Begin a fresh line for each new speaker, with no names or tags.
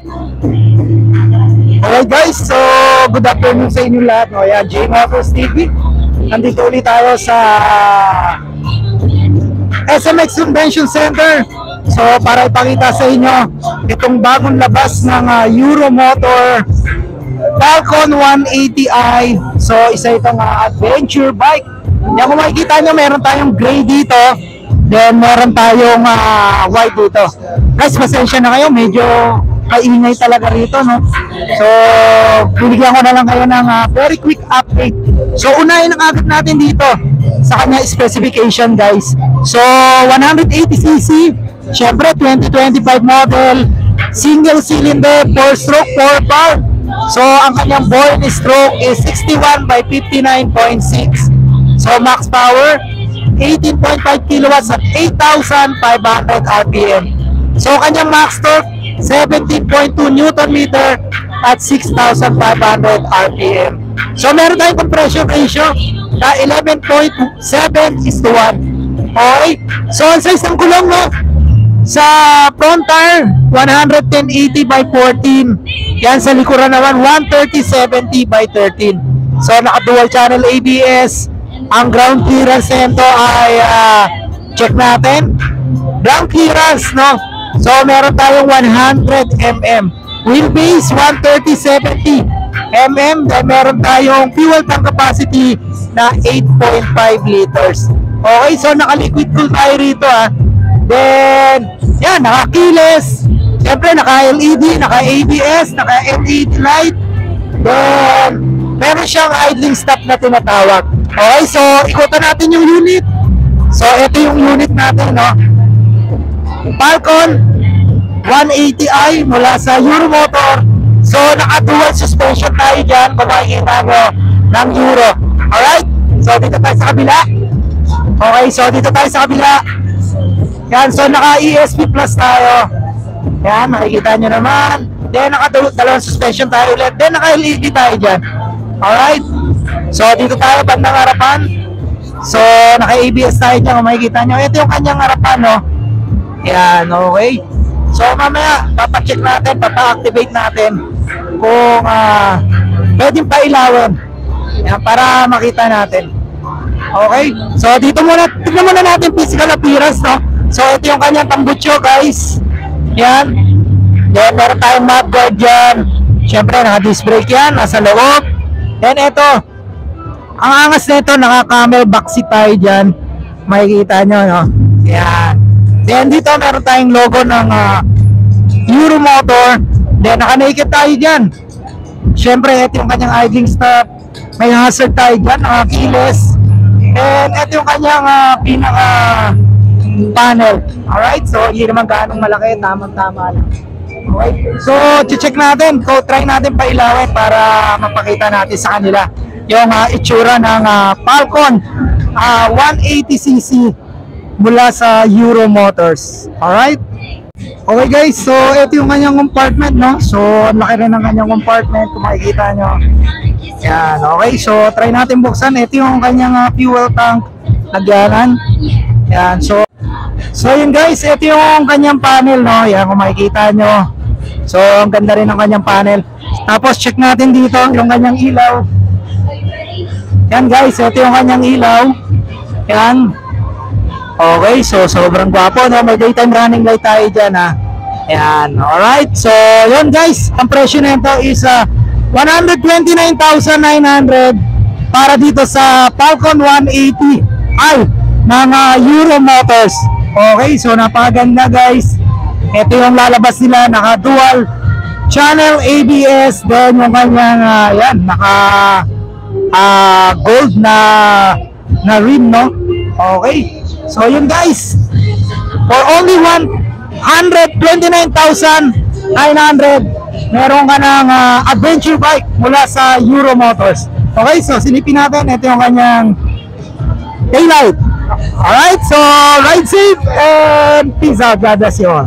Alright guys, so good afternoon sa inyo lahat. No? Ayan, J Motors TV. Nandito ulit tayo sa SMX Convention Center. So para ipakita sa inyo itong bagong labas ng Euromotor Falcon 180i. So isa itong adventure bike. Yan, kung makikita nyo, meron tayong gray dito. Then meron tayong white dito. Guys, pasensya na kayo, medyo kaingay talaga rito, no? So, binigyan ko na lang kayo ng very quick update. So, unahin ang agad natin dito sa kanya specification, guys. So, 180cc, syempre 2025 model, single cylinder, 4-stroke, 4-bar. So, ang kanyang born stroke is 61 by 59.6. So, max power, 18.5 kilowatts at 8,500 RPM. So, kanyang max torque, 17.2 Newton meter at 6,500 RPM. So meron tayong compression ratio na 11.7:1. Okay? So ang size ng gulong, no? Sa front tire, 110/80 by 14. Yan, sa likuran naman, 130/70 by 13. So naka dual channel ABS. Ang ground clearance nito ay check natin. Ground clearance, no? So meron tayong 100 mm, wheelbase 130/70 mm, then meron tayong fuel tank capacity na 8.5 liters. Okay, so naka-liquid cool tayo rito Then yan, naka-keyless, syempre naka-LED, naka-ABS, naka-LED light. Then meron siyang idling stop na tinatawag. Okay, so ikutan natin yung unit. So ito yung unit natin, no? Falcon 180i mula sa Euromotor. So naka-dual suspension tayo dyan kung makikita nyo ng Euro. Alright, so dito tayo sa kabila. Okay, so dito tayo sa kabila. Yan, so naka-ESP plus tayo. Yan, makikita nyo naman. Then naka-dalawang suspension tayo ulit. Then naka-LED tayo dyan. Alright, so dito tayo bandang harapan. So naka-ABS tayo dyan kung makikita nyo. Ito yung kanyang harapan, no? Yan, okay. So mamaya papacheck natin, papa-activate natin kung pwedeng pailawin. Yan, para makita natin. Okay, so dito muna, tignan muna natin physical appearance, no? So ito yung kanyang tambucho, guys. Yan. Then meron tayong mud guard dyan. Siyempre naka-disc brake yan, nasa loob. Then ito, ang angas nito, naka-camel back seat tayo dyan. Makikita nyo, no? Yan. Then dito meron tayong logo ng Euromotor. Then naka-naked tayo dyan. Siyempre ito yung kanyang idling stop. May hazard tayo dyan, naka-keyless. And ito yung kanyang pinaka panel. Alright, so hindi naman gaanong malaki, tamang-tama lang. Okay, so check natin, try natin pailawin para mapakita natin sa kanila yung itsura ng Falcon 180cc mula sa Euromotors. Alright? Okay guys, so ito yung kanyang compartment, no? So laki rin ng kanyang compartment kung makikita nyo. Yan, okay, so try natin buksan. Ito yung kanyang fuel tank lagyanan. Yan, so yun guys, ito yung kanyang panel, no? Yan, kung makikita nyo. So ang ganda rin ng kanyang panel. Tapos check natin dito yung kanyang ilaw. Yan guys, ito yung kanyang ilaw. Yan. Okay, so sobrang gwapo, no? May daytime running light tayo dyan, Ayan, alright. So, yun guys, ang presyo nito is 129,900 para dito sa Falcon 180i ng Euromotors. Okay, so napakaganda guys. Ito yung lalabas nila, naka-dual channel ABS. Then yung kanyang, yan, gold na rim, no? Okay. So yun guys, for only 129,900 meron ka ng adventure bike mula sa Euromotors. Okay, so silipin natin. Ito yung kanyang taillight. Alright, so ride safe and peace out. God bless you all.